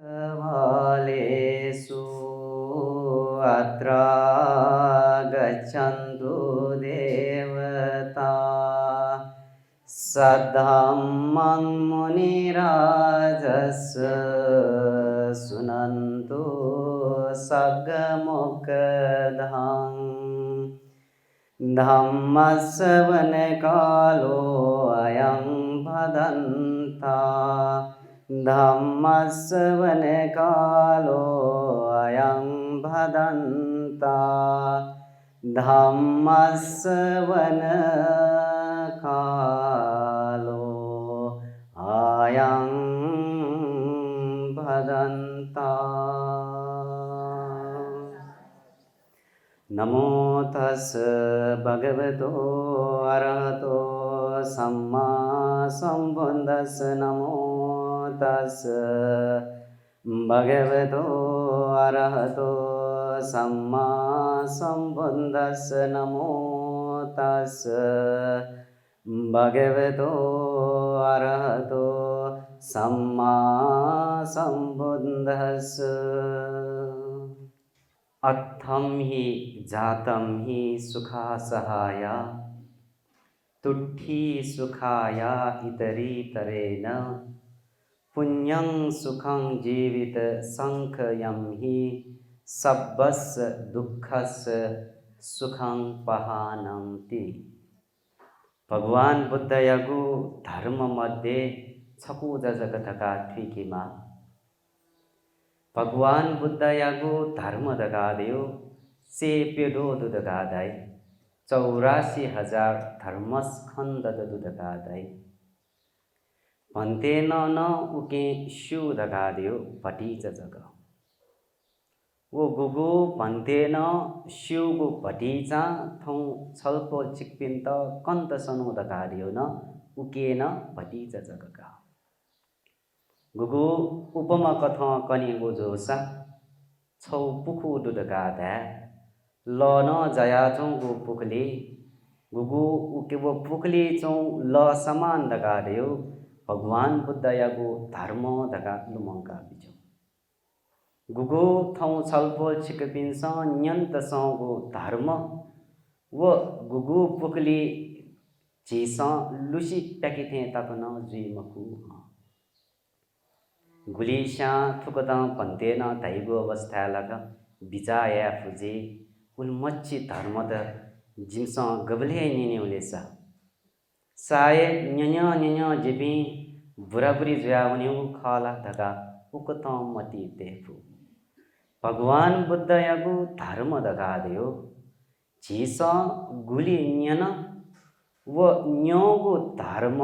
वालेषु अत्र गच्छन्तु देवता सद्धम्मं मुनिराजस्य सुनन्तु सग्मुखदम् धम्मश्रवणकालो अयं भदन्ता धम्मश्रवणकालो अयं भदन्ता धम्मश्रवणकालो अयं भदन्ता। नमो तस् भगवतो अरहतो सम्मा सम्बुद्धस्स नमो तस् भगवतो अरहतो सम्मा सम्बुद्धस्स नमो तस् भगवतो अरहतो सम्मा सम्बुद्धस्स। अत्थं हि जातं हि सुखासहाय तुट्ठी सुखाय इतरेतरेण पुण्यं सुखं जीवित संख्यं हि सब्बस्य दुःखस्य सुखं पहानन्ति। भगवान बुद्ध यगु धर्म मध्ये छकु जगतका ठिकीमा भगवान बुद्ध यागो धर्म दगादेव से पेडो दुदगादाई 84,000 धर्मस्कंद दुदगादाई भन्ते न उके शु दगादेव भटीच जग वो गुगु भन्ते न शिवगु भटीचा थौ छल्पो चिकपिन्त कन्त सनु दगादेव न उके न भटीच जगका गुगु उपमा कथा कनिगो जोसा छौ पुखु दुदगादा ल न जया चौगु पुखली गुगु उके वो पुखली चौ ल समान दगादेव भगवान बुद्ध यागु धर्म दगा लुमंका बिचो गुगु थौ छल्पो छिकपिन्स न्यन्त सौगु धर्म वो गुगु पुखली झिसा लुसी प्याकिथे तपन जुई मखु गुलीशा थुकदा पंतेना तैगो अवस्था लगा बिचाया फुजे उल्मच्ची धर्मद जिमसा गबले निने उलेसा साये न्यन्या जेबी बुराबुरी जुयावन्यु खाला धगा उकता मती देफु भगवान बुद्ध यागु धर्म दगा देयो झिसा गुली न्यन वो न्योगु धर्म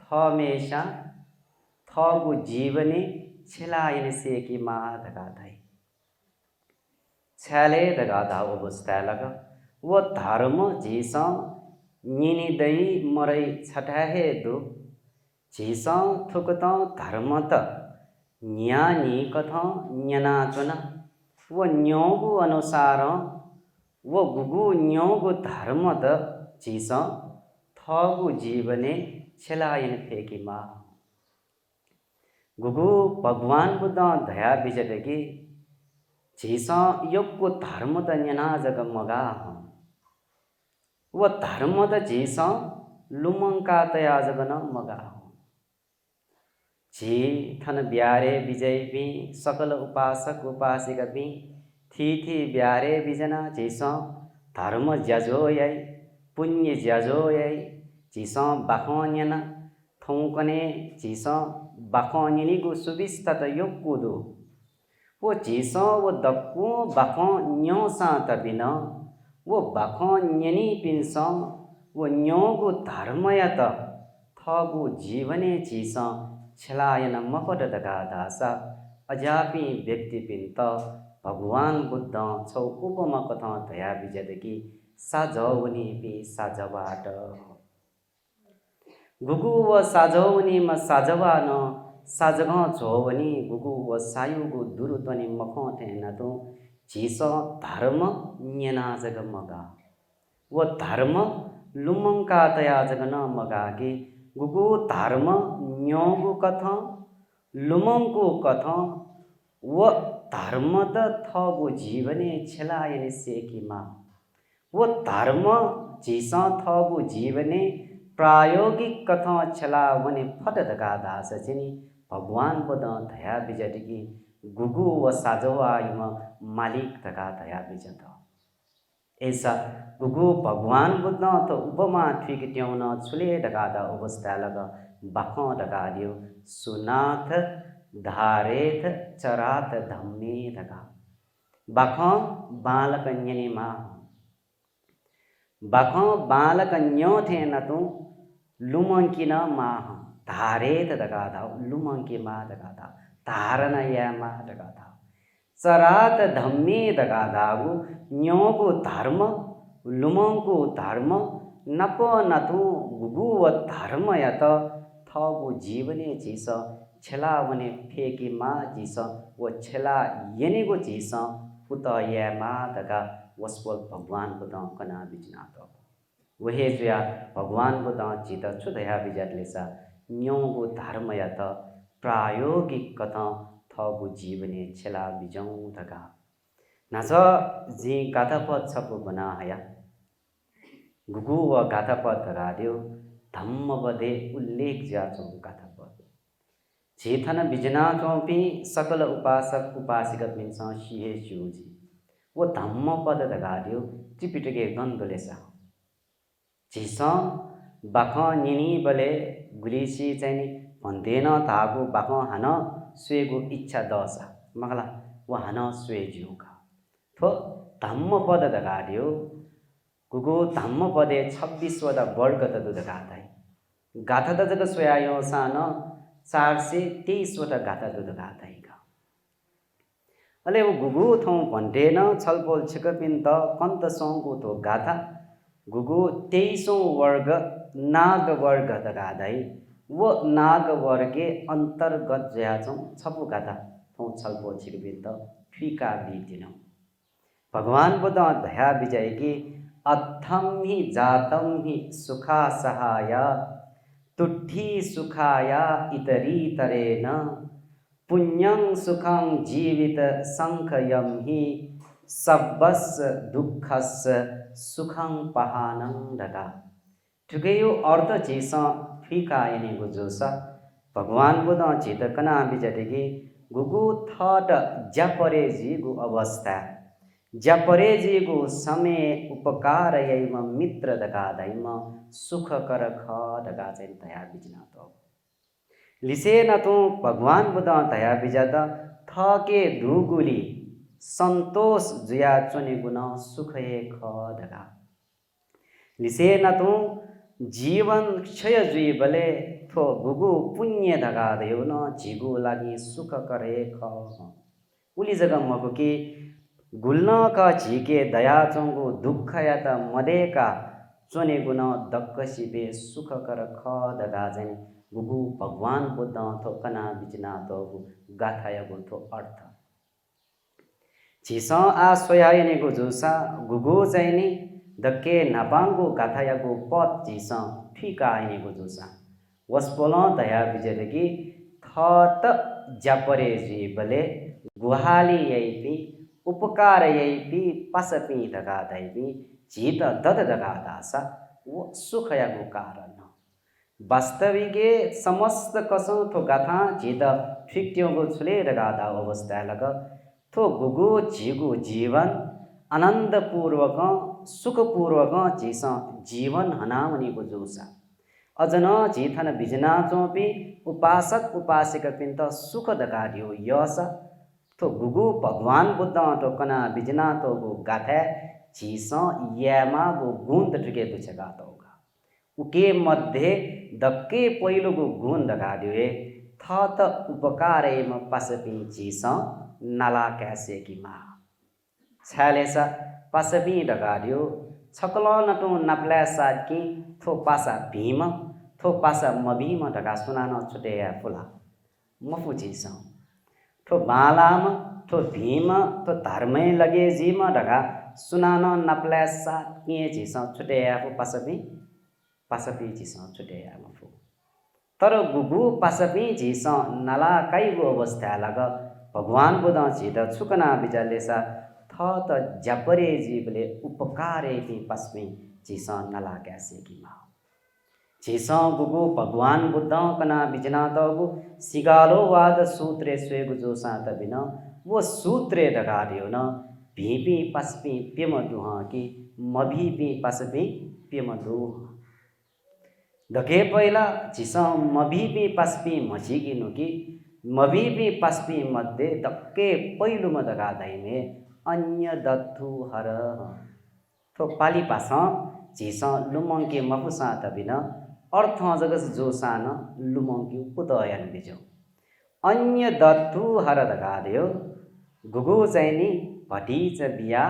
थमेशा थगु जीवने छेलायन से की मा दगादाई छाले दगादा अवस्था लगा वो धर्म झिसा निनी दई मरै छटाहे दु झिसा थुकता धर्म त न्यानी कथा न्यनाचन वो न्योगु अनुसार वो गुगु न्योगु धर्म त झिसा थगु जीवने छेलायन फेकी मा गुगु भगवान बुद्ध दया बिजटकी झिसा योगको धर्म त न्यना जग मगा वो धर्म त झिसा लुमंका तया जग न मगा झी थन ब्यारे विजय भी सकल उपासक उपासिका भी थी ब्यारे बिजना झिसा धर्म ज्याजो याई पुण्य ज्याजो याई झिसा बाखन्यना थौकने झिसा बाखन्यनी गो सुविस्ता त योगकुदो वो झिसा वो दक्को बाखन्यो सा त बिना वो बाखन्यनी पिन्सा वो न्योगु धर्मया त थगु जीवने झिसा छलायन मपट दगा दासा अजापि व्यक्ति पिन्त भगवान बुद्ध छौ उपमा कथा दया बिजदकी साजवनी पि साजबाट गुगु व साजवनी म साजवान साजग झोवनी गुगु व सायुगु दुरुतनी मखथे न तो झिस धर्म न्यना जग मगा वो धर्म लुमंका तया जग न मगा कि गुगु धर्म न्योगु कथा लुमंगको कथं वो धर्मद थगो जीवने छेलायने सेकीमा वो धर्म झिसा थगो जीवने प्रायोगिक कथं छेलावने फट धका दास छिनी भगवान बुद्ध धया बिजटकी गुगु व साजवायुम मालिक धका धया बिजत ऐसा गुगु भगवान बुद्ध तो उपमा ठीक ट्याउन छुले ढकादा अवस्था लग बाख ढका दियो सुनाथ धारेथ चरात धम्मे ढका बाख बालक न्यने मा बाख बालक न्यो थे न तू लुमंकी न मा धारेथ ढका दा लुमंकी मा ढका दा धारण या मा ढका दा चरात धम्मे ढका दागु न्योको धर्म लुमंको धर्म नप नथु गुगु व धर्म यत थगु जीवने झिस छेलावने फेकी मा झिस व छेला येनेको झिस पुत या मा दगा वस्पोल भगवान बुद्ध कना बिजना त वहे जुया भगवान बुद्ध चित छुदया बिजटलेसा न्योको धर्म यत प्रायोगिक कथ थगु जीवने छेला बिजौ दगा नाच जी गाथापद छपु बना हया गुगु व गाथापद रादियो धम्म बदे उल्लेख जाचो गाथापद चेतन बिजना चौपी सकल उपासक उपासिका मिन्स शिहे शिवजी वो धम्म पद रादियो त्रिपिटके गन्धलेसा झिस बाख निनी बले गुलिसी चाहिँ भन्देन थागु बाख हान स्वेगु इच्छा दसा मगला वो हान स्वे जिउका थो धम्म पद दगाडियो गुगु धम्म पदे 26 वटा वर्ग त दुध गाथाई गाथा त जग स्वयायो सान 423 वटा गाथा दुध गाथाई का अले वो गुगु थौ भन्टेन छलपोल छिकपिन त कन्त सौगु तो गाथा गुगु 23औं वर्ग नाग वर्ग त गाथाई वो नाग वर्गे अंतर्गत ज्याचौं छपु गाथा थौ छलपोल छिकपिन त फीका बितिनौ भगवान बुद्ध दया विजय की अथम ही जातम ही सुखा सहाया तुट्ठी सुखाया इतरी तरेन पुण्यं सुखं जीवित संखयम ही सब्बस दुखस सुखं पहानं ढका ठुकै यो अर्थ चीज फीका यनेको जोसा भगवान बुद्ध चेतकना बिजटेकी गुगु थट ज्यापरे जीगु अवस्था ज्यापरेजीको समय उपकार यैम मित्र दगादैम सुख कर ख दगा चाहिँ तया बिजना त लिसे न तू भगवान बुद्ध तया बिजत थके धुगुली संतोष जुया चुने गुण सुख ए ख दगा लिसे न तू जीवन क्षय जुई बले थो गुगु पुण्य दगा देउ न झिगु लागि सुख करे ख उली जगह मको कि गुल्न का झिके दया चोंगु दुख या त मदेका चोने गुण दक्क सिबे सुख कर ख दगा चाहिँ गुगु भगवान बुद्ध थो कना बिजना तो गाथा यगु थो अर्थ झिस आ सोयायनेको जुसा गुगु चाहिँ नि दक्के नापांगु गाथा यगु पद झिस फीका आइनेको जुसा वस्पोल दया बिजेदेखि थत ज्यापरे जी बले गुहाली यैपी उपकार यैपी पसपी दगा दैपी जीत दद दगा दासा वो सुख यागु कारण वास्तविके समस्त कसं थो गाथा जीत फिक्ट्योगु छुले दगा दा अवस्था लग थो गुगु झिगु जीवन आनंदपूर्वक सुखपूर्वक झिस जीवन हनामनीको जोसा अजन झिथन बिजना चोपी उपासक उपासिका पिन्त सुख दगाडियो यस तो गुगु भगवान बुद्ध तो कना बिजना तो गु गाथा झिस यामा गु गुण ठुके दुछ गाता होगा उके मध्ये दक्के पहिलो गु गुण दगाडियो थत उपकारे म पसपी झिस नला कैसे की मा छालेसा पसपी दगाडियो छकल नटु नप्ला साकी थो पासा भीम थो पासा मभीम दगा सुनान छुटे फुला मफु झिस थो बालाम थो भीम थो धर्मै लगे जीम ढका सुनान नप्ला सात किए झिस छुटे आफू पसपी पसपी झिस छुटे आफू तर गुगु पासपी झिस नला काइगो अवस्था लग भगवान बुध झित छुकना बिजलेसा थ त ज्यापरे जीवले उपकारे पी पस्मी झिस नला कैसे की मा झिस गुगु भगवान बुद्ध कना बिजना तगु सिगालो वाद सूत्रे स्वेगु जो सात बिन वो सूत्रे दगाडियो न भीपी पस्पी प्यम दुह कि मभीपी पस्पी प्यम दुह दगे पहिला झिस मभीपी पस्पी मझिगिनु कि मभीपी पस्पी मध्ये दक्के पहिलुमा दगा दैमे अन्य दत्थु हर तो पाली पास झिस लुमङ्के मफुसा तबिन अर्थ जगस जोसान लुमङ्क्यु पुतयन बिजो अन्य दत्थु हर दगा देयो गुगु चाहिँ भटी च बिया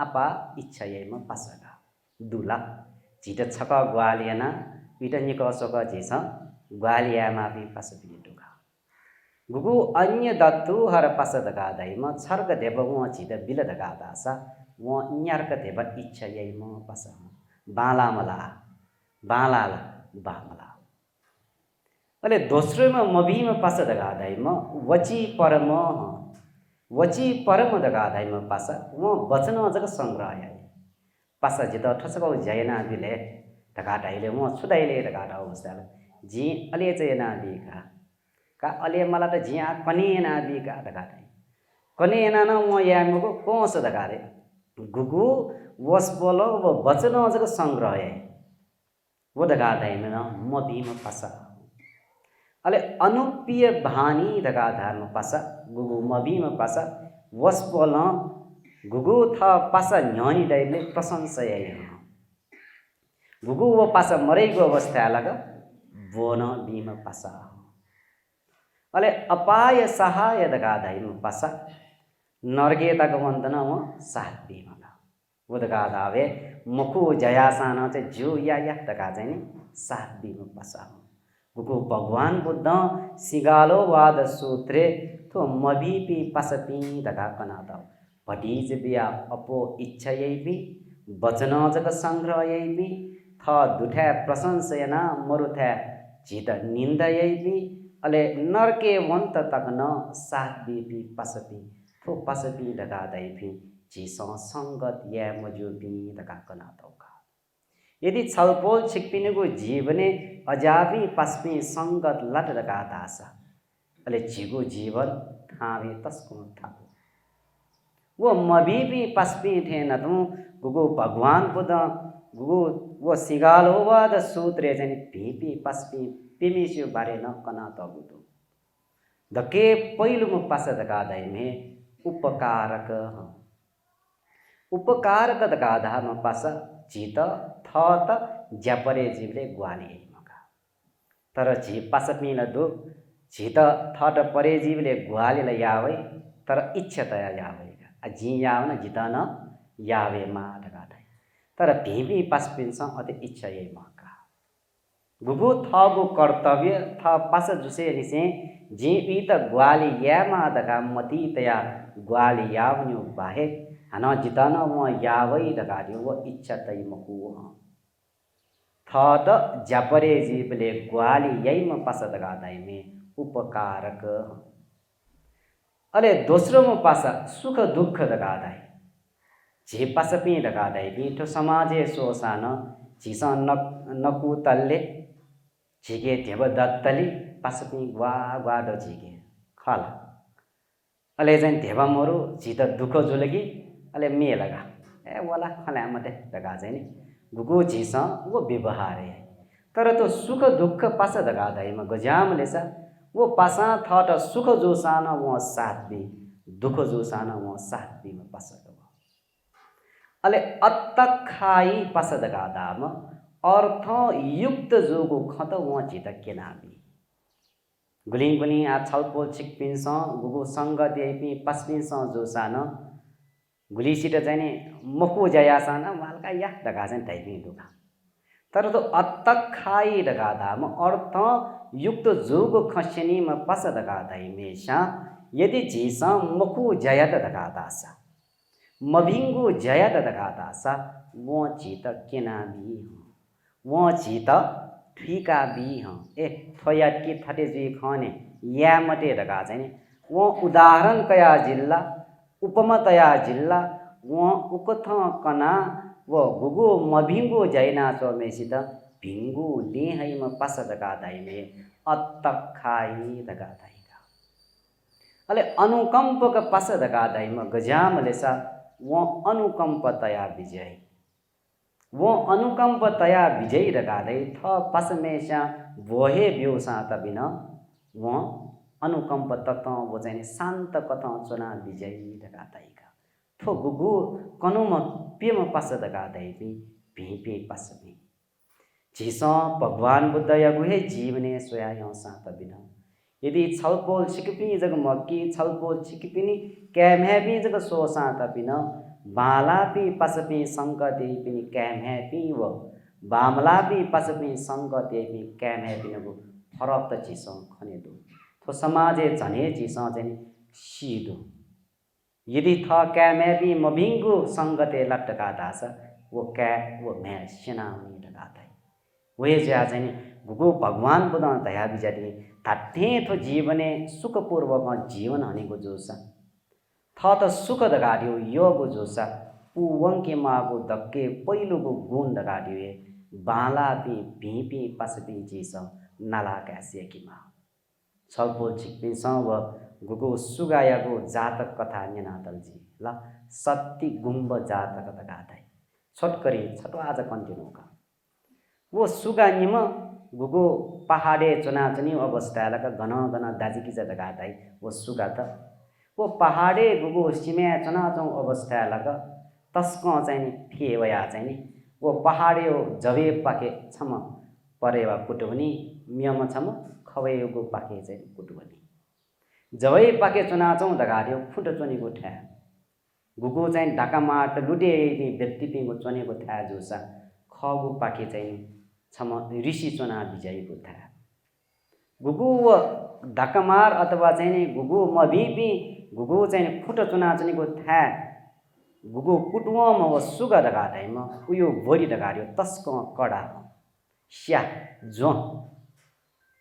आपा इच्छायमा पासगा दुला झिट छक ग्वालियना पिटनिक सोक झिस ग्वालियामा पि पास पिटुगा गुगु अन्य दत्तु हर पास दगा दैम छर्ग देव व झिट बिल दगा दासा व न्यार्क देव इच्छायम पास बाला मला बालाला बामला अले दोस्रोमा मभीमा पास दगा दैम वची परम दगा दैम पास व वचन जग संग्रह पास जित ठसको जयना बिले ढकाटाइले म छुदाइले ढकाटा अवस्था जी अले चेना बिका का अले मला त जिया कनेना बिका ढकाटाइ कनेना न म यामको कोस ढकारे गुगु वस बोलो व वचन जग संग्रह वो ढकाटाइमे न म भीम पासा अले अनुप्य भानी ढकाधाम पासा गुगु म भीम पासा वस बोलो गुगु थ पासा न्यानी दैले प्रशंसा गुगु वो पासा मरेको अवस्था लग बोन भीम पासा अले अपाय सहाय दगा दैम पासा नर्गे तक वन्दन व साथ भीम वो दगा दावे मुखु जयासान चाहिँ जो या दगा चाहिँ नि साथ भीम पासा गुगु भगवान बुद्ध सिगालो वाद सूत्रे तो मभीपी पासपी दगा कनादा भटीज बिया अपो इच्छायैपी वचन जग संग्रहयैपी थ दुठा प्रशंसयना मरुथा झित निन्दयैपी अले नर्के वन्त तक न साथ बीपी पसपी थो पसपी दगा दैपी झिस संगत या मजुपी दगा कना तौका यदि छलपोल छिकपिनेको जीवने अजापी पस्पी संगत लट दगा दासा अले झिगो जीवन थावे तस्को थाको वो मबीपी पस्पी थे न तू गुगु भगवान बुद्ध गुगु वो सिगालो वाद सूत्रे चाहिँ भीपी पस्पी पिमिस्यो बारे न कना तगुदो दके पहिलो पास दगा दैमे उपकारक दगा धाम पास झित थत ज्यापरे जीवले ग्वाली मका तर झि पास पिन दो झित थट परे जीवले ग्वालीलाई यावै तर इच्छा तया यावै झि यावन झित न यावे मा दगा तर भीपी पास पिन्छ अति इच्छा यही मका गुगु थगु कर्तव्य थ पास जुसे निसे जी पी त ग्वाली यामा दगा मती तया ग्वाली यावन्यु बाहे हन जितन म यावै दगा दियो वो इच्छा तै मकु थ त ज्यापरे जीवले ग्वाली यही म पास दगा दाइमे उपकारक अले दोस्रो म पास सुख दुःख दगा दाइ झे पासपी दगा दाइ बिठो समाजे सोसान झिस नकुतल्ले झिगे धेव दत्तली पासपी ग्वाडो झिगे खला अले चाहिँ धेवा मरु झित दुःख जुलगी अले मे लगा ए वाला खला मते दगा चाहिँ नि गुगु झिस वो व्यवहार है तर तो सुख दुःख पास दगा दाइमा गजाम लेसा वो पासा थट सुख जोसान वो साथ भी दुःख जोसान वो साथ भी में पास अले अत्तक खाई पास दगा दाम अर्थ युक्त जोगो खत वो झित केनाबी गुलिङ पनि आ छलपोल छिकपिन्स गुगु संगत यपि पस्पिन्स जोसान गुलिसित चाहिँ नि मकु जयासान मालका या दगा चाहिँ टाइपिङ दुखा तर तो अत्तक खाई दगा दाम अर्थ युक्त जोगो खस्यनी में पस दगा दाई मेशा यदि झिसा मकु जयत दगा दासा मभिंगु जयत दगा दासा वो झित केनाबी वो झित थुइका बी हँ ए थोयाट की थटे जुई खने या मटे दगा चाहिँ वो उदाहरण कया जिल्ला उपमतया जिल्ला वो उकथ कना वो गुगु मभिंगु जैना चोमेसित भिंगु लेहैम पास दगा दाइमे अत्तखाई दगा दाइगा अले अनुकंपक पास दगा दाइम गजाम लेसा वो अनुकंपतया विजय वो अनुकंपतया विजय दगा दai थ पासमेशा वहे ब्योसा तबिन वो अनुकंप तत वो चाहिँ शान्त कथ चुना विजय दगा दाइगा थो गुगु कनुम पेम पास दगा दाइपि भिपि पासमे झिस भगवान बुद्ध यगुहे जीवने सोया सात बिन यदि छलपोल सिकपिनी जग मक्की छलपोल सिकपिनी कैमहेपी जग सो सात बिन बालापी पसपी संगते पिनी कैमहेपी व बामलापी पसपी संगते पिनी कैमहेपी व फरक त चिस खने दो थो समाजे झने चिस चाहिँ सिदो यदि थ कैमहेपी मभिंगु संगते लटका दास वो कै वो मैं सेनाउनी लगाता वे ज्या चाहिँ गुगु भगवान बुद्ध दया बिजारी थाटे थो जीवने सुखपूर्वक जीवन हनेको जोसा थ त सुख दगाड्यो योगो जोसा पुवंके मागो धक्के पहिलोको गुण दगाड्यो बालापी भिपी पसपी चिस नाला क्यासिएकीमा छलपोल छिक्पिस व गुगु सुगायाको जातक कथा नेनातलजी ल सत्ती गुम्ब जातक दगादै छोटकरी छटो आज कन्टिन्यू का वो सुगा निम गुगु पहाडे चुनाचुनी अवस्था लगा घन घन दाजिकी दगादै वो सुगा त वो पहाडे गुगु सिमे चनाचौं अवस्था लगा तस्क चाहिँ फेवया चाहिँ वो पहाडे जवे पाके छम परेवा कुटुनी मियम छम खवेगु पाके चाहिँ कुटुनी जवे पाके चुनाचौं दगाड्यो फुट चुनीको ठ्या गुगु चाहिँ ढाका माट लुटे व्यक्तिको चुनेको ठ्या जोसा खगु पाके चाहिँ छम ऋषि चुना विजयको ठ्या गुगु ढाकामार अथवा चाहिँ गुगु मभिपी गुगु चाहिँ फुट चुनाचुनीको ठ्या गुगु कुटुवम व सुगा दगादैम उयो भोरी दगाड्यो तस्क कडा स्या जो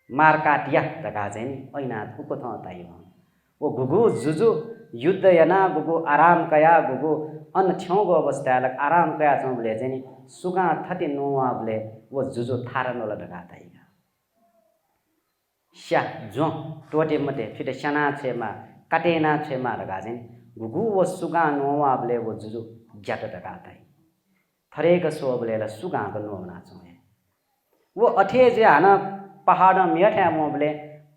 मारकाटिया दगा चाहिँ ऐना उको थ ताइ वो गुगु जुजु युद्ध याना गुगु आराम कया गुगु अन छेउको अवस्था लग आराम कया चौबले चाहिँ सुगा थटे नोवाबले वो जुजु थारनोला दगा ताइगा स्या जो टोटे मटे फिटे सना छेमा काटेना छेमा दगा चाहिँ गुगु वो सुगा नोवाबले वो जुजु ज्याट दगा ताइ थरेक सोबले ल सुगा को नोना चोए वो अठे जे हाना पहाड मेठा मोबले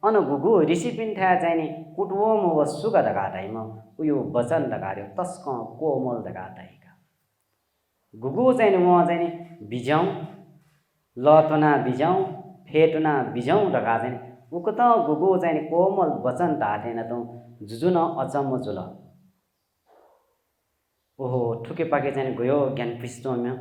अन गुगु ऋषि पिन्ठा चाहिँ कुटवो मो सुगा दगा ताइम उयो वचन दगार्यो तस्क कोमल दगा ताइका गुगु चाहिँ म चाहिँ बिजाउ लतना बिजाउ फेटना बिजाउ दगा चाहिँ उकत गुगु चाहिँ कोमल वचन ढाटेन त जुजुन अचम्म जुल ओहो ठुके पाके चाहिँ गयो ज्ञान पिस्तोम्य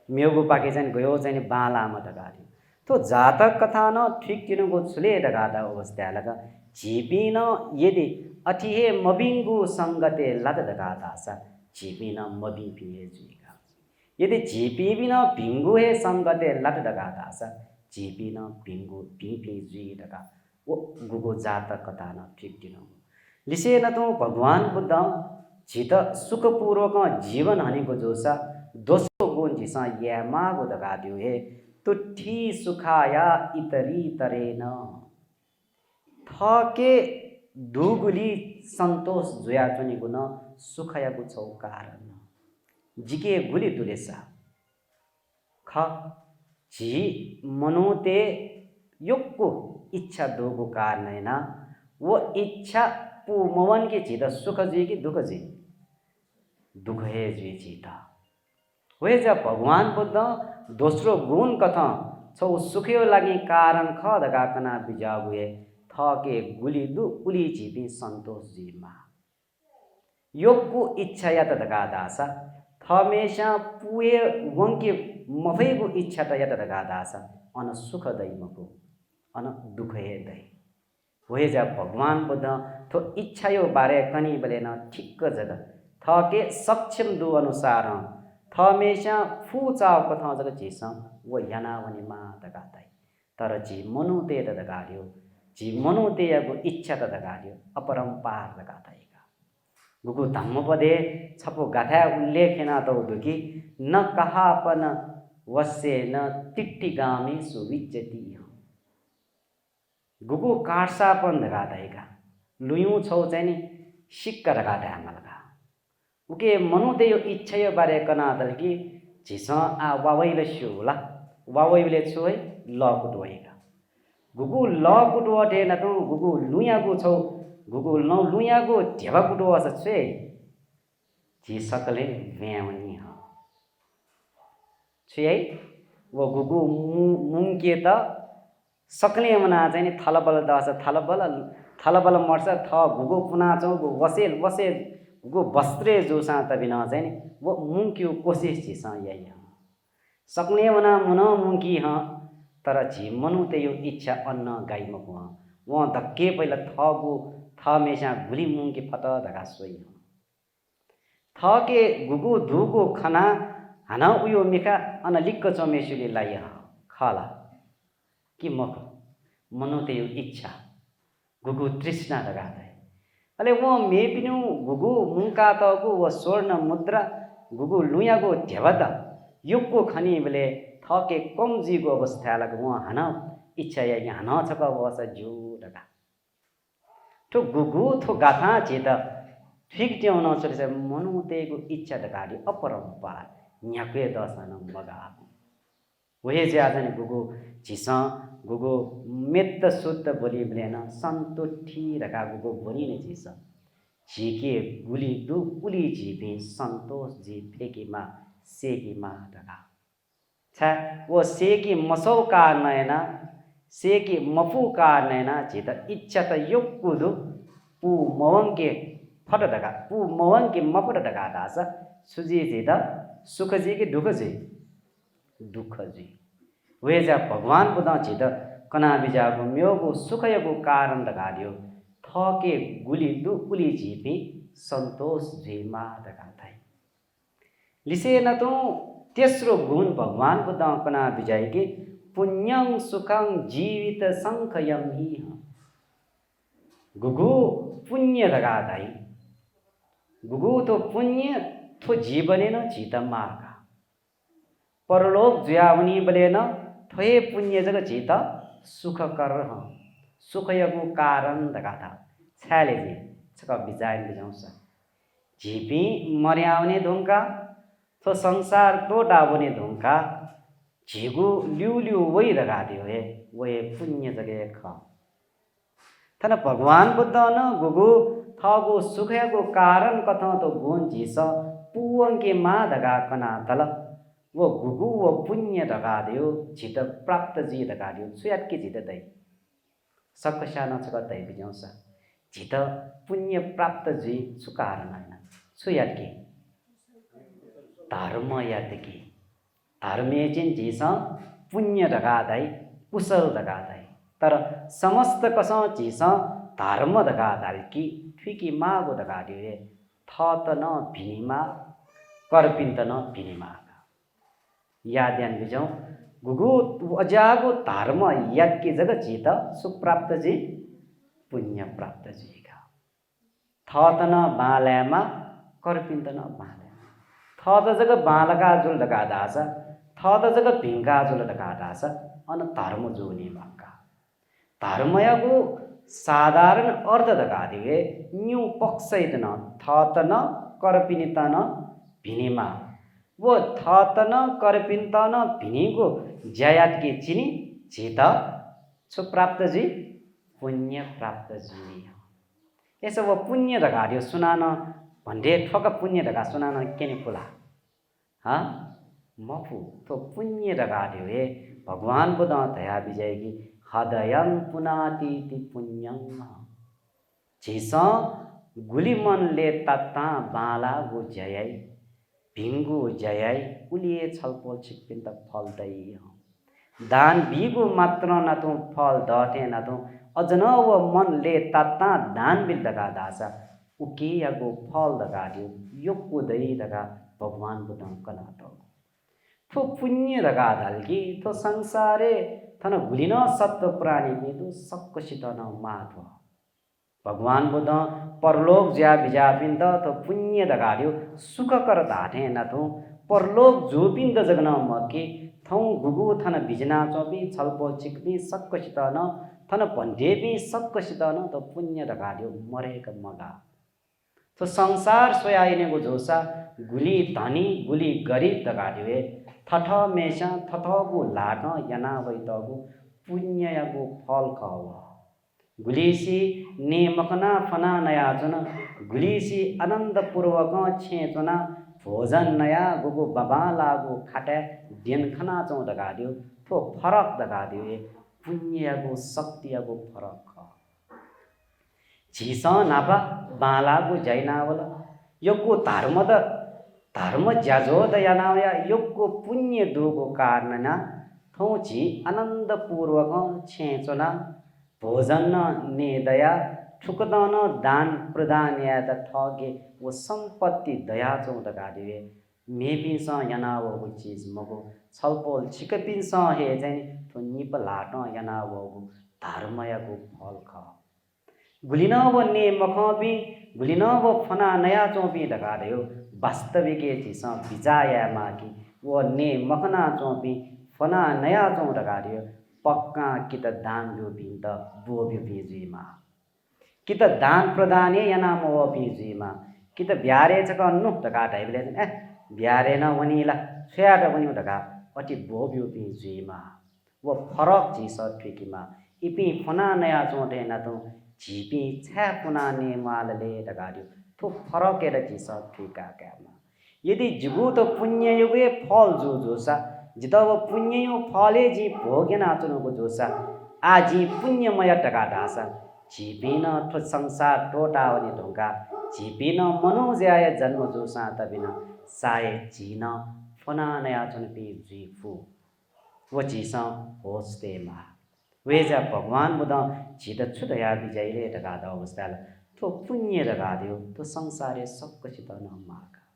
मेगु पाके चाहिँ गयो चाहिँ बालामा दगार्यो तो जातक कथा न ठीक किनको छुले दगादा अवस्था लगा झिपिन यदि अठिहे मबिंगु संगते लद दगादा सा झिपिन मबिपिए जुइगा यदि झिपिबिन भिंगु हे संगते लद दगादा सा झिपिन भिंगु भिपि जुइ दगा वो गुगु जातक कथा न ठीक किनो लिसे न तो भगवान बुद्ध झित सुखपूर्वक जीवन हनेको जोसा दोस्रो गुण झिसा यामागो दगादियो हे तुठी सुखाया इतरी तरेन थके दुगुली संतोष जोया चुनी गुण सुखयाको छौ कारण जिके गुली दुलेसा ख झी मनोते योक्को इच्छा दोगो कारण वो इच्छा पुमवन के झित सुख जी की दुख जी दुख है जी जीता वे जब भगवान बुद्ध दोस्रो गुण कथा छौ सुख्यो लागि कारण ख दगाकना बिजाबुए थके गुली दु उली झिपी संतोष जीमा योगको इच्छा या दगा दासा थमेशा पुए वंके मफैको इच्छा त या दगा दासा अन सुख दैमको अन दुख हे दै वे जब भगवान बुद्ध थो इच्छा यो बारे कनी बलेन ठिक्क जग थके सक्षम दु अनुसार थमेशा फू चाव कथा जग झिस वो याना वनी मा दगाताई तर जी मनु ते दगाड्यो जी मनु ते यागो इच्छा त दगाड्यो अपरंपार दगाताइका गुगु धम्म पदे छपो गाथा उल्लेखेना तो दुखी न कहापन वस्य न तिट्टी गामी सुविज्जती गुगु काट्सापन दगाताइका लुयु छौ चाहिँ नि सिक्क दगाता हमलका उके मनु ते यो इच्छा यो बारे कना दलकी झिस आ वावैले सुला वावैले छु है ल कुटुइका गुगु ल कुटुटे न तो गुगु लुयागु छौ गुगु न लुयागु झेवा कुटुवा छ जी सकले व्यावनी ह छै वो गुगु मुंके त सकले मना चाहिँ नि थलबल दस थलबल मर्छ थ गुगु पुना चौ गु वसेल गु वस्त्रे जोसा त बिना चाहिँ नि वो मुंक्यो कोशिश छ यही सकले मना मुन मुंकी ह तर झी मनु ते यो इच्छा अन्न गाई मको वहाँ धक्के पहिला थगु थमेसा गुली मुंकी फत धगा सोई थके गुगु धुगु खना हना उयो मिका अन लिक्क चमेसुले लाई खाला कि मख मनु ते यो इच्छा गुगु तृष्णा धगा अले वो मे पिनु गुगु मुंका तगु व स्वर्ण मुद्रा गुगु लुयागु झेवता युगको खनी बेले थके कम जीगो अवस्था लग वहाँ हना इच्छा या हना छका वसा जू लगा तो गुगु थो गाथा चेता ठीक टेउन चले मनु तेगु इच्छा दगाडी अपरंपार न्याके दसन मगा वहे जे आज नि गुगु झिस गुगु मेत्त शुद्ध बोली ब्लेन सन्तोठी रका गुगु बोली ने झिस झिके गुली दु पुली झिपे संतोष जी फेकीमा सेकीमा रका छा वो सेकी मसौ का नयना सेकी मफु का नयना जित इच्छा त योकुदु पु मवंके फट दगा पु मवंके मफट दगा दास सुजी जित सुख जी के दुख जी वे जा भगवान बुदा जित कना बिजागु म्योगु सुख यगु कारण दगा दियो थके गुली दु पुली जिपे संतोष जिमा दगा थाई लिसे न तो तेस्रो गुण भगवान बुद्ध कना बिजाइके पुण्यं सुखं जीवित संखयम ही गुगु पुण्य लगादाई गुगु तो पुण्य थो जीवने न जीता मार्गा परलोक जुयावनी बले न थोए पुण्य जग जीता सुख कर सुख यगु कारण दगाता छाले जी छका बिजाइन बिजाउँछ जीपी मर्याउने धुंका तो संसार तो डाबने धुंका झिगु लिउ वही लगा दियो है वही पुण्य जगह खा थन भगवान बुद्ध न गुगु थगु सुखको कारण कथा तो गुण झिस पुवं के मा दगा कना तल वो गुगु वो पुण्य दगा दियो झित प्राप्त जी दगा दियो सुयात के झित दै सकशा न छक दै बिजाउँछ झित पुण्य प्राप्त जी सुकारण हैन सुयात के धर्म यादकी धर्मे चिन झिस पुण्य दगादाई कुशल दगादाई तर समस्त कस झिस धर्म दगादाल की ठिकी मागो दगादियो थत न भिनिमा करपिन्त न भिनिमा याद्यान बिजौ गुगु अजागो धर्म याद की जगह जीत सुप्राप्त जी पुण्य प्राप्त जी का थत न बाल्यामा करपिन्त न बाल्या थत जग बालका जुल लगा दास थत जग भिंगा जुल लगा दास अन धर्म जोनी बाका धर्मयको साधारण अर्थ दगा दिए न्यू पक्षित न थत न करपिनित न भिनेमा वो थत न करपिन्त न भिनेको जयात के चिनी जीत सुप्राप्त जी पुण्य प्राप्त जी यसो वो पुण्य दगा दियो सुनान भन्डे ठोक पुण्य दगा सुनान केने फुला हाँ मफु तो पुण्य दगा दियो भगवान बुद्ध दया विजयगी हदयं पुनाति पुण्यं झिस गुली मनले तत्ता बाला गो जयै भिंगु जयै उलिए छलपोल छिपिन त फलदै दान बिगु मात्र न तु फल दथे न तु अजन व मनले तत्ता दान बिल दगा दासा उके यागो फल दगा दियो योको दै दगा भगवान बुद्ध कला तो पुण्य दगा दलगी तो संसारे थन गुलिन सत्व प्राणी मेदु सक्कसित न महत्व भगवान बुद्ध परलोक ज्या बिजापिन्द तो पुण्य दगाड्यो सुख कर धाटे न थो परलोक जोपिन्द जगन मके थौ गुगु थन बिजना चोपी छलपो चिकपी सक्कसित न थन भन्डेपी सक्कसित न तो पुण्य दगाड्यो मरेक मगा तो संसार सोयाइनेको जोसा गुली धनी गुली गरीब दगाड्यो थठ मेसा थठगु लाट यना वैतगु पुण्यगु फल खाव गुलीसी ने मकना फना नया चुन गुलीसी आनंद पूर्वक छेचुना भोजन नया गुगु बाबा लागु खाटे दिन खना चौ दगाड्यो थो फरक दगाड्यो पुण्यगु शक्तिगु फरक झिस नापा बालागु जैनावल योगु धर्म ज्याजो दयानावया योगु पुण्य दुगु कारण थौ झी आनंद पूर्वक छेचुना भोजन ने दया ठुकदन दान प्रदान या ठगे वो संपत्ति दया चौध गाडिवे मेपिस यनावो चीज मगो छलपोल छिकपिस हे चाहिँ तो निप लाट यनावो धर्मयगु फल ख गुलिन वो ने मखबी गुलिन वो फना नया चौपी दगाड्यो वास्तविक चिस बिजाया माकी वो ने मखना चौपी फना नया चौ दगाड्यो पक्का कि त दान जो बिन्द बोब्यो बिजुमा कि त दान प्रदान याना मो बिजुमा कि त ब्यारे छ कन्नु त काटाइले ए ब्यारे न वनीला छ्याट वनी त का अति बोब्यो बिजुमा वो फरक जी सठिकीमा इपि फना नया चोटे न तो झिपी छ्या पुना ने मालले त गाड्यो तो फरक एरा जी सठिका कामा यदि जुगु तो पुण्य युगे फल जो जोसा जितव पुण्य फले जी भोगेन आचुनुको जोसा आजी पुण्यमय टका डासा झिपिन ठो संसार टोटावनी ढुङ्गा झिपिन मनोज्याय जन्म जोसा तबिन साय झिन फनानया चुनपी जिफु वो झिस होस्तेमा वेजा भगवान बुध झित छुदया विजयले टका अवस्था तो पुण्य टका दियो तो संसारे सक्कसित नमाका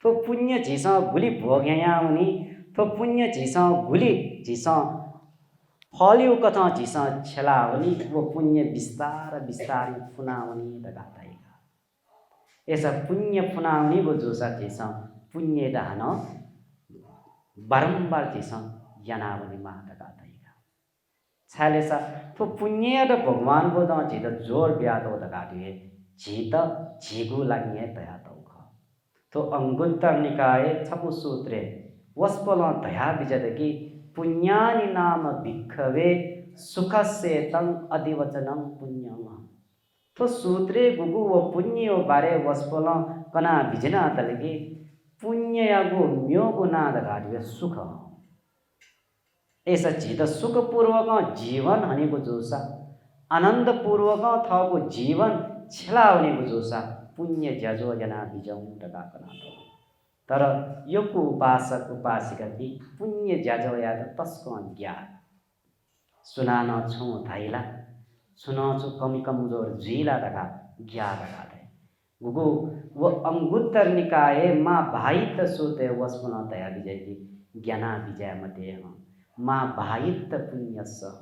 तो पुण्य झिस भुली भोग्या उनी तो पुण्य झिस गुली झिस फल्यो कथा झिस छेलावनी वो पुण्य बिस्तार बिस्तार फुनावनी दगाताइगा ऐसा पुण्य फुनावनी वो जोसा झिस पुण्य दान बारंबार झिस यनावनी मा दगाताइगा छालेसा तो पुण्य द भगवान को द झित जोर ब्यातो दगाटिए झित झिगु लागिए तया तौख तो अंगुत्तर निकाय छपु सूत्रे वस्पल दया विजदकी पुण्यानि नाम भिक्खवे सुखस्य तं अधिवचनं पुण्यम तो सूत्रे गुगु वो पुण्य वो बारे वस्पल कना बिजना तलगी पुण्य यागु म्योगु नाद गाडियो सुख ऐसा चित सुख पूर्वक जीवन हनेको जोसा आनंद पूर्वक थको जीवन छेलाउनेको जोसा पुण्य ज्याजो जना बिजौ टका कना तर योगको उपासक उपासिका भी पुण्य ज्याजो याद तस्को ज्ञान सुनान छु थाइला सुन छु कमी कमजोर झिला दगा ज्ञा दगा दे गुगु वो अंगुत्तर निकाय माँ भाइत सोते वस्पुन तया विजय की ज्ञाना विजय मते हम माँ भाइत पुण्य सह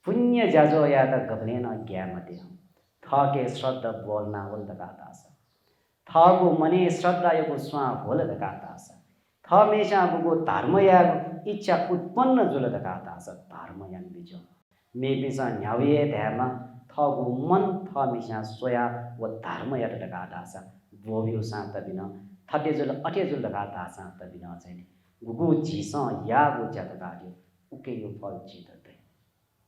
पुण्य ज्याजो याद गबलेन ज्ञा मते हम थके श्रद्धा बोलना बोल दगा दास थगु मने श्रद्धा यो स्वा भोल दगातास थमेशा गुगु धर्म या इच्छा उत्पन्न जुल दगातास धर्म यान बिजो मे बिसा न्यावे ध्यामा थगु मन थमेशा सोया व धर्म या दगातास बोबियो शान्त बिन थटे जुल अटे जुल दगातास त बिन छैन गुगु झिस या गु ज्या दगाड्यो उके यो फल चितते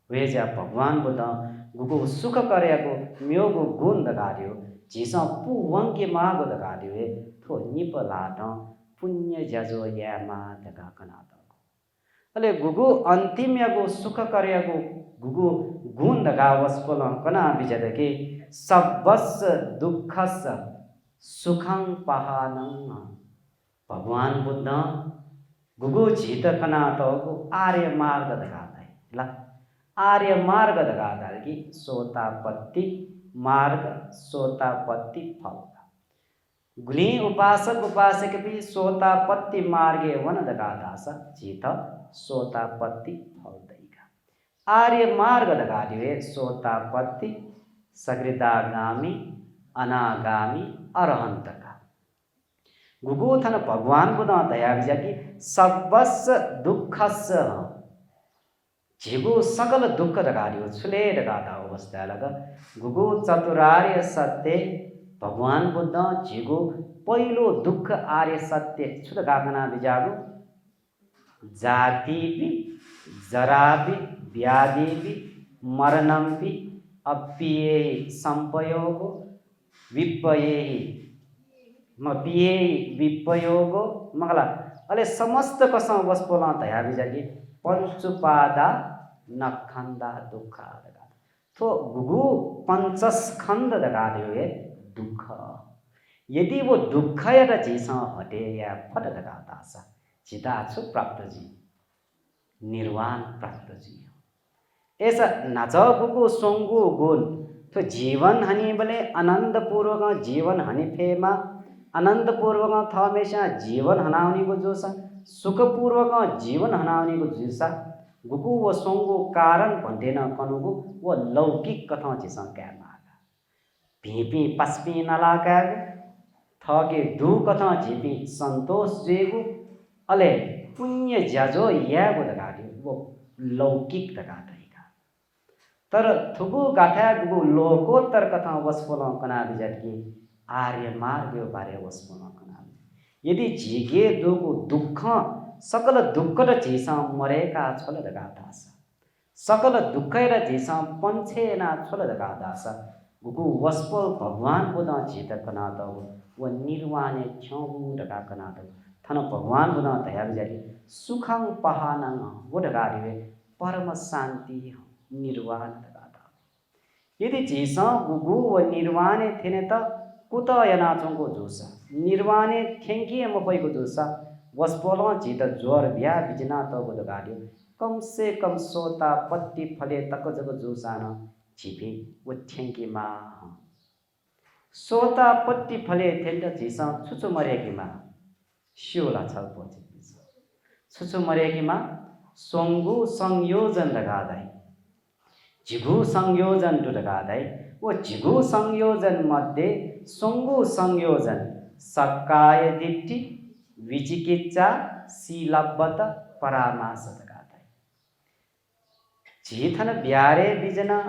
वेजा भगवान बुद्ध गुगु सुख कर्याको म्योगु गुण दगाड्यो झिस पुवंके मागो दगाड्यो थो निप लाट पुण्य ज्याजो या मा दगा कनात अले गुगु अंतिम यागो सुख कर्यागो गुगु गुण दगा वस्पल कना बिजदके सबस दुःखस सुखं पहानं भगवान बुद्ध गुगु झित कनात आर्य मार्ग दगाता ल आर्य मार्ग दगाता कि सोतापत्ति मार्ग सोतापत्ति फल गुली उपासक उपासक भी सोतापत्ति मार्गे वन दगादास जीत सोतापत्ति फल देगा आर्य मार्ग दगादिवे सोतापत्ति सकृदागामी अनागामी अरहंतका गुगु थन भगवान बुध दया विजकी सबस दुःखस्य झिगु सकल दुःख दगादियो छुले दगादा अवस्था लग गुगु चतुरार्य सत्य भगवान बुद्ध झिगु पहिलो दुःख आर्य सत्य छुद गागना बिजागु जातिपि जरापि व्याधिपि मरणंपि अप्पियेहि संपयोगो विप्पयेहि मपियेहि विप्पयोगो मगला अले समस्त कसम वस्पोला दया बिजागी पंचुपादा नखंदा दुखा दगा तो गुगु पंचस्कंद दगा दिए दुख यदि वो दुख या जीसा हटे या फट दगा दासा चिता छु प्राप्त जी निर्वाण प्राप्त जी ऐसा नच गुगु सोंगु गुण तो जीवन हनी बले आनंद पूर्वक जीवन हनी फेमा आनंद पूर्वक था हमेशा जीवन हनावनी को जोसा सुख पूर्वक जीवन हनावनी को जोसा गुगु वो सोंगु कारण भन्देन कनुगु वो लौकिक कथा चिसा क्या मागा पीपी पस्पी नलाका थके दु कथा झिपी संतोष जेगु अले पुण्य ज्याजो या वो दगाडी वो लौकिक दगादैका तर थुगु गाथा गुगु लोकोत्तर कथा वस्फोल कना बिजटकी आर्य मार्ग बारे वस्फोल कना यदि झिगे दुगु दुःख सकल दुःख र झिसा मरेका छोल दगादास सकल दुःख र झिसा पंछेना छोल दगादास गुगु वस्पो भगवान बुध झित कना त वो निर्वाणे छौ दगा कना त थन भगवान बुध दया बिजाली सुखं पहानंग वो दगादिवे परम शांति निर्वाण दगादा यदि झिसा गुगु वो निर्वाणे थिने त कुत यनाचोंको जोसा निर्वाणे थेंकी मपैको जोसा वस्पोल झित ज्वर बिया बिजना त वो दगादियो कम से कम सोता पत्ती फले तक जग जोसा न झिपे वो थेंकी मा सोता पत्ती फले थेंट झिसा छुछु मरेकी मा शिवला छल पछि छुछु मरेकी मा सोंगु संयोजन दगादै झिगु संयोजन दगादै वो झिगु संयोजन मध्ये सोंगु संयोजन सक्काय दिट्ठी विचिकिच्छा सीलब्बत परामास दगादै झिथन ब्यारे बिजना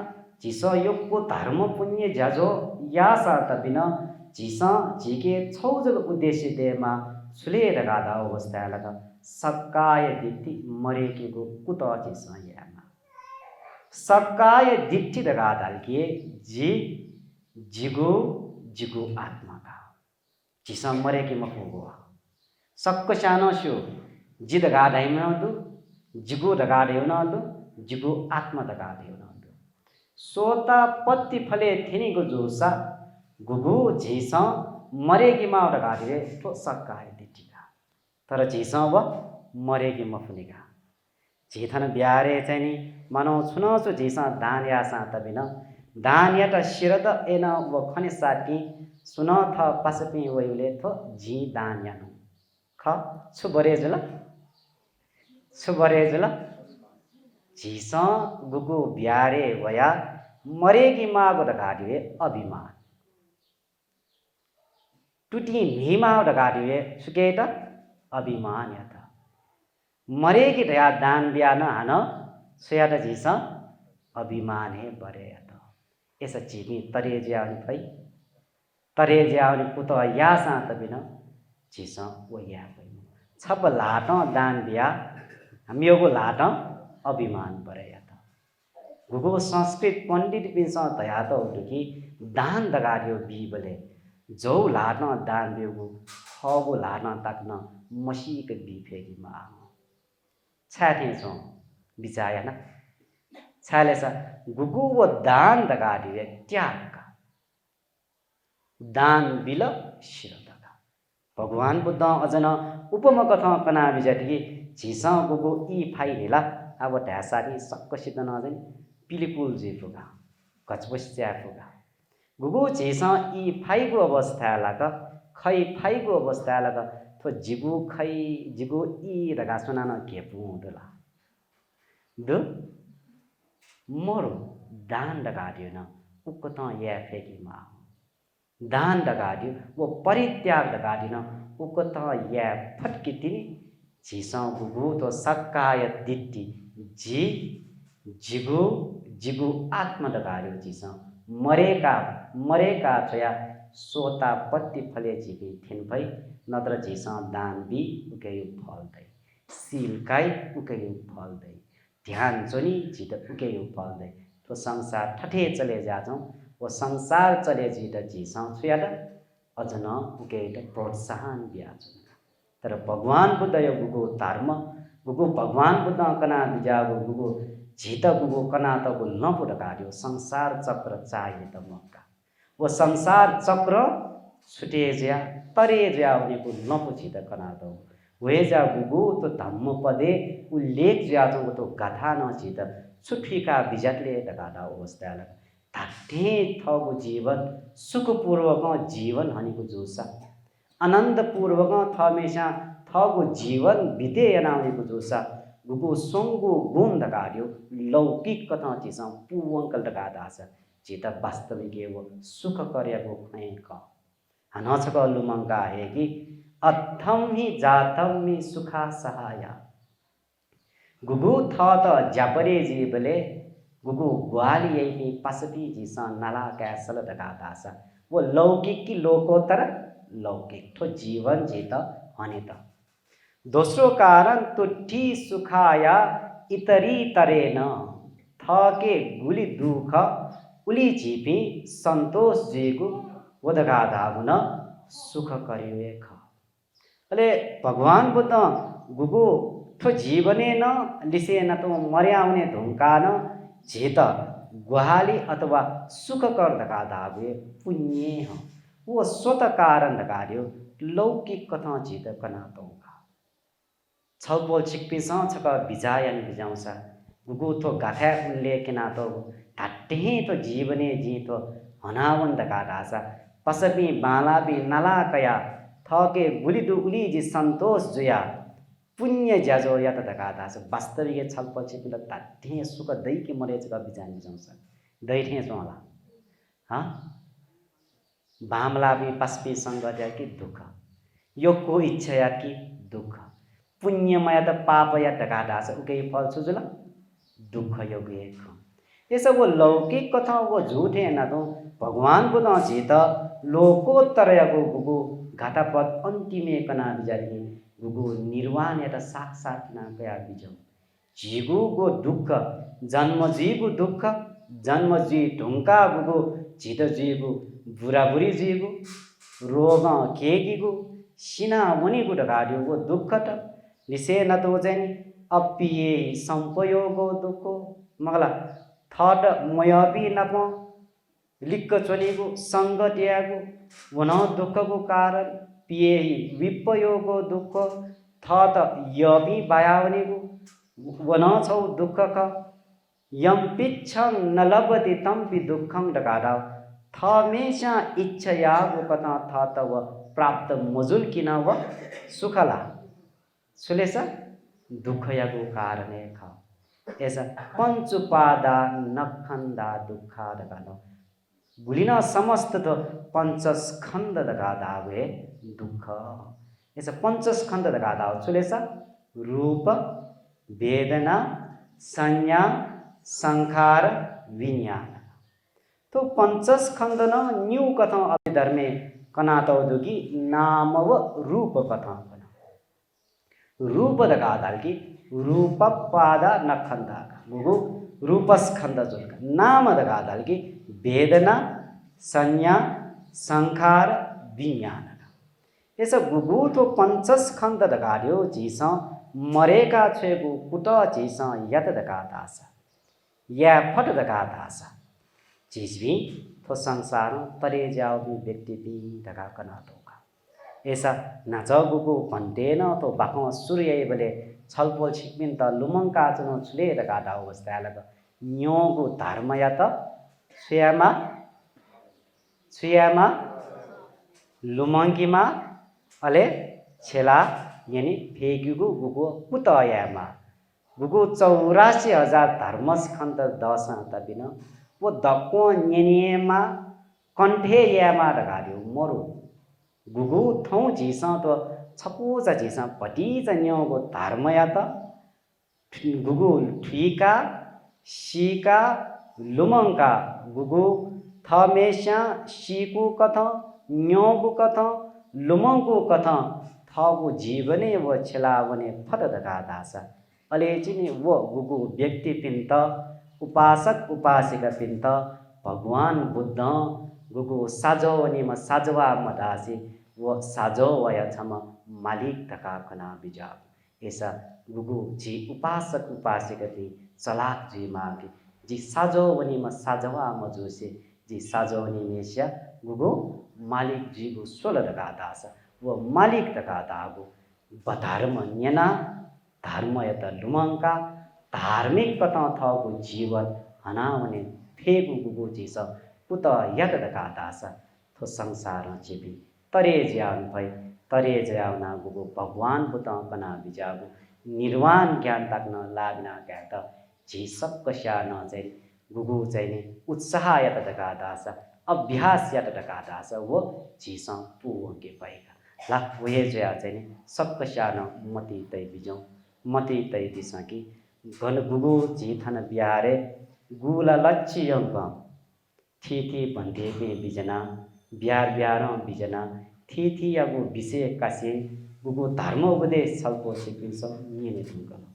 झिसो योगको धर्म पुण्य ज्याजो या सात बिना झिसा झिके छौजग उद्देश्य देमा छुले दगादा अवस्था लगा सक्काय दिट्ठी मरेकेको कुत झिसा यामा सक्काय दिट्ठी दगादाल के जी जिगु जिगु आत्मा का झिसा मरेकी मफुगो सक्क सानो सु जिद गाडाइ नदु जिगु दगाडे नदु जिगु आत्मा दगाडे नदु सोता पत्ती फले थिनीको जोसा गुगु झिसा मरेकी मा दगाडे तो सक्काय दिट्ठीका तर झिसा व मरेकी मफुनिका झिथन ब्यारे चाहिँ नि मानौ छुनसु झिसा दान यासा त बिना दान याटा शिरद एन व खने साटी सुन थ पासपि वइले थ झि दान यानु ख छु बरेजुल झिसा गुगु ब्यारे वया मरेकी मागो दगाडिवे अभिमान टुटी निमा दगाडिवे सुकेट अभिमान यात मरेकी दया दान ब्यान हान सोयाट झिसा अभिमान हे बरे यात ऐसा झिमी तरे ज्याउनी फै तरे ज्याउनी पुत यासा त बिन झिसा वो या फै छप लाट दान बिया हामीयोगो लाट अभिमान बरे यात गुगो संस्कृत पंडित पिंसा दया त उडुकी दान दगाडियो बीबले जौ लाट दान बेगु खगो लाट ताक्न मसीक बी फेरि मा छाथे छौ बिचाया ना छालेसा गुगु वो दान दगाडिवे त्यागका दान बिल शिरदका भगवान बुद्ध अजन उपम कथा कना बिजटकी झिसा गुगु ई फाइ हेला अब ढासारी सक्क सिद्ध नजन पिलिपुल जेफुगा गचबस्या फुगा गुगु झिसा ई फाइको अवस्था लाग खै फाइको अवस्था लाग तो जिगु खै जिगु ई दगा सुनान केपु दोला दु मोरो दान लगाडियो न उको त या फेकी मा दान लगाडियो वो परित्याग लगाडिन उको त या फटकी तिनी झिसा गुगु तो सक्काय दिट्टी जी जिगु जिगु आत्मा लगाडियो झिसा मरेका छया सोता पत्ती फले झिपी थिन भई नत्र झिसा दान बी उके फल्दै सिलकाई उके फल्दै ध्यान चोनी झिट उके फल्दै तो संसार ठठे चले जाछौँ वो संसार चले झिट झिसा छुयाट अझ न उके प्रोत्साहन बियाछु तर भगवान बुद्ध यो गुगु धर्म गुगु भगवान बुद्ध कना बिजागु गुगु झित गुगु कना त गु लपुट गाड्यो संसार चक्र चाहिए त मक्का वो संसार चक्र छुटे ज्या तरे ज्या उनीको लपु झित कना त वे जा गुगु तो धम्म पदे उल्लेख ज्या जो तो गाथा न झित छुट्टीका बिजतले गाडा अवस्था धाटे थगु जीवन सुखपूर्वक जीवन हनीको जोसा आनन्दपूर्वक थमेशा थगु जीवन बिते यनाउनेको जोसा गुगु सोंगु गुण दगाड्यो लौकिक कथा चिसा पुवंकल दगादास चित वास्तविक वो सुख कर्यको खैक हनछक लुमंगा है कि अथम ही जातम ही सुखा सहाया गुगु थ त जापरे जीवले गुगु ग्वाली यही पसपी जिसा नला कैसल दगादास वो लौकिक की लोकोत्तर लौकिक तो जीवन जीत हने त दोस्रो कारण तो ठी सुखाया इतरी तरेन थके गुली दुख उली झिपी संतोष जीगु वदगाधा हुन सुख करियो ख अले भगवान बुद्ध गुगु थो जीवने न लिसे न तो मर्याउने धुंका न झेत गुहाली अथवा सुख कर दगाधा हुए पुण्य ह वो स्वत कारण दगाड्यो लौकिक कथा झित कनातौका छलपोल छिक्पिस छक बिजायन बिजाउँछ गुगु थो गाथा उनले किनातो ढाटे तो जीवने जी तो हनावन दगाडासा पसबी बालाबी नला कया थके गुली दुगुली जी संतोष जुया पुण्य ज्याजो या त दगाडास वास्तविक छलपोल छिपिल ढाटे सुख दै कि मरेछ ग बिजान बिजाउँछ दै ठे होला हा बामला भी पस्पी संगत कि दुख यो को इच्छा या कि दुख पुण्यमय त पाप या दगाडास उके फल सुजुल दुख योग एक ये वो लौकिक कथा वो झूठे न तो भगवान बुद्ध जीत लोकोत्तर गो गुगु घाटापद अंतिमे कना बिजारी गुगु निर्वाण या साक्षात ना गया बिजौ जीगु गो दुख जन्म जीगु दुख जन्म जी ढुंका गुगु जीत जीगु बुरा बुरी जीगु रोग केगीगु सिना मुनिगु ढगाड्यो गो दुख त लिसे न तो जैन अपिए संपयोगो दुखो मगला थट मयबी नप लिक्क चोनीगु संगटियागु वन दुखगु कारण पिए विपयोगो दुख थट यबी बायावनेगु वन छौ दुख क यम पिच्छं नलबति तंपि दुखं ढगाडा थमेशा इच्छयागु कथा था तव प्राप्त मजुल किन व सुखला सुलेसा दुख यागु कारणे ख ऐसा पंचुपादा नखंदा दुखा दगानो गुलिना समस्त तो पंचस्कंद दगादा वे दुख ऐसा पंचस्कंद दगादा सुलेसा रूप वेदना संज्ञा संखार विज्ञान तो पंचस्कंद न न्यू कथा अभिधर्मे कनातो दुगी नाम व रूप कथा रूप दगादाल की रूप पादा नखंदा गुगु रूपस्कंद जुलका नाम दगादाल की वेदना संज्ञा संखार विज्ञान ऐसा गुगु तो पंचस्कंद दगाड्यो जीसा मरेका छेगु कुट जीसा यत दगादासा या फट दगादासा चीज भी तो संसार तरे जाओ भी व्यक्ति भी दगा कना दोगा ऐसा नजगुगु भन्टेन तो बाखो सूर्य बले छलपोल छिकमिन त लुमंका चुनो छुले दगादा अवस्था लग न्योगु धर्म या त छुयामा लुमंकीमा अले छेला यानी फेगुगु गुगु कुतयामा गुगु 84,000 धर्मस्कन्ध दशा तबिन वो दक्को न्यनिएमा कण्ठे यामा रगार्यो मोरु गुगु थौ झिस तो छपुज झिस भटिज न्योगो धर्मया त गुगु ठिका सिका लुमङ्का गुगु थमेस्या सिकु कथ न्योगु कथ लुमङ्गु कथ थगु जीवने व छेलावने फट दगा दासा अलेचिने वो गुगु व्यक्ति पिन्त उपासक उपासिका पिन्त भगवान बुद्ध गुगु साजोवनीमा साजवा मदासी वो साजो वया छम मालिक तका कना बिजा ऐसा गुगु जी उपासक उपासिका ती चलाक जी मागी जी साजोवनीमा साजवा मजुसे जी साजोवनी मेस्या गुगु मालिक जी गु सोल दगा दासा वो मालिक तका दागु बधर्म न्यना धर्म यत लुमङ्का धार्मिक कथा थगु जीवन हनावने फेगु गुगु जीस पुत यत दगा दासा थो संसार चेबी तरे ज्यान भई तरे ज्यावना गुगु भगवान पुत कना बिजागु निर्वाण ज्ञान ताक्न लाग्ना ग्यात जी सब कस्या न चाहिँ गुगु चाहिँ उत्साह यत दगा दासा अभ्यास यत दगा दासा वो जीस पुवके पाएगा ला वहे जया चाहिँ सब कस्या न मति तै बिजौ मति तै दिसकी घन गुगु जी थन बिहारे गुला लच्छी यंग थी भन्थे पे बिजना बिहार बिहार बिजना थी यागु विषय कासे गुगु धर्म उपदेश छलको सिकिन्छ निने थुङ्कन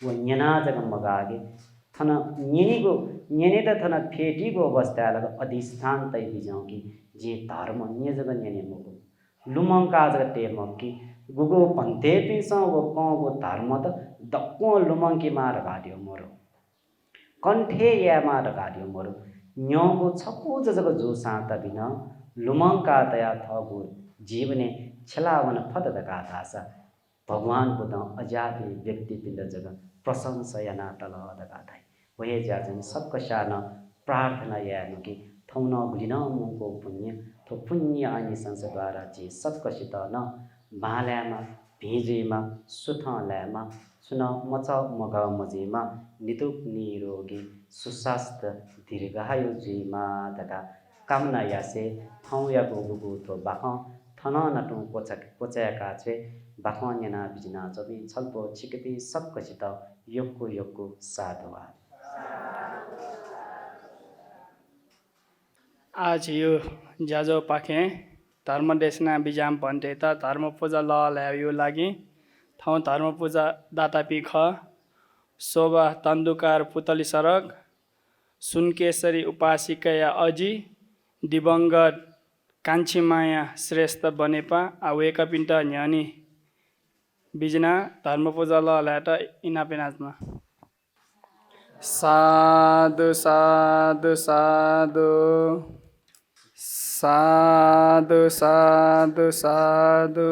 वो न्यना जग मगागे थन न्यनीगो न्यने त थन फेटीगो अवस्था लग अधिष्ठान तै बिजाउ कि जे धर्म न्य जग न्यने मगु लुमङ्का जग टेम कि गुगु भन्थे पिस वो कगो धर्म त दक्को लुमङ्की मार गाड्यो मोरो कण्ठे या मार गाड्यो मोरो न्योगो छपु जग जो सात बिन लुमङ्का तया थगु जीवने छलावन फत दगा दासा भगवान बुद्ध अजाति व्यक्ति पिण्ड जग प्रशंसा याना तल दगा थाई वहे जाजन सबकसा न प्रार्थना यानु कि थौन गुलिन मुको पुण्य थो पुण्य अनि संसद्वारा जे सबकसित न माल्यामा भिजेमा सुथल्यामा सुन मच मग मजेमा नितुक निरोगी सुस्वास्थ्य दीर्घायु जीमा दगा कामना यासे थौ या गुगु थो बाख थन नटु पोचाका छे बाख न्यना बिजना जबि छलपो छिकपि सबकसित योक्कु साधवा आज यो जाजो पाखे धर्म देशना बिजाम भन्थे त धर्म पूजा ल ल्यायो लागि ठाउँ धर्म पूजा दाता पिख शोभा तन्दुकार पुतली सरक सुनकेशरी उपासिका या अजी दिवंगत कान्छीमाया श्रेष्ठ बनेपा आवेका पिन्ट न्यानी बिजना धर्म पूजा ल ल्याट इनापेनाजमा साधु साधु साधु साधु साधु साधु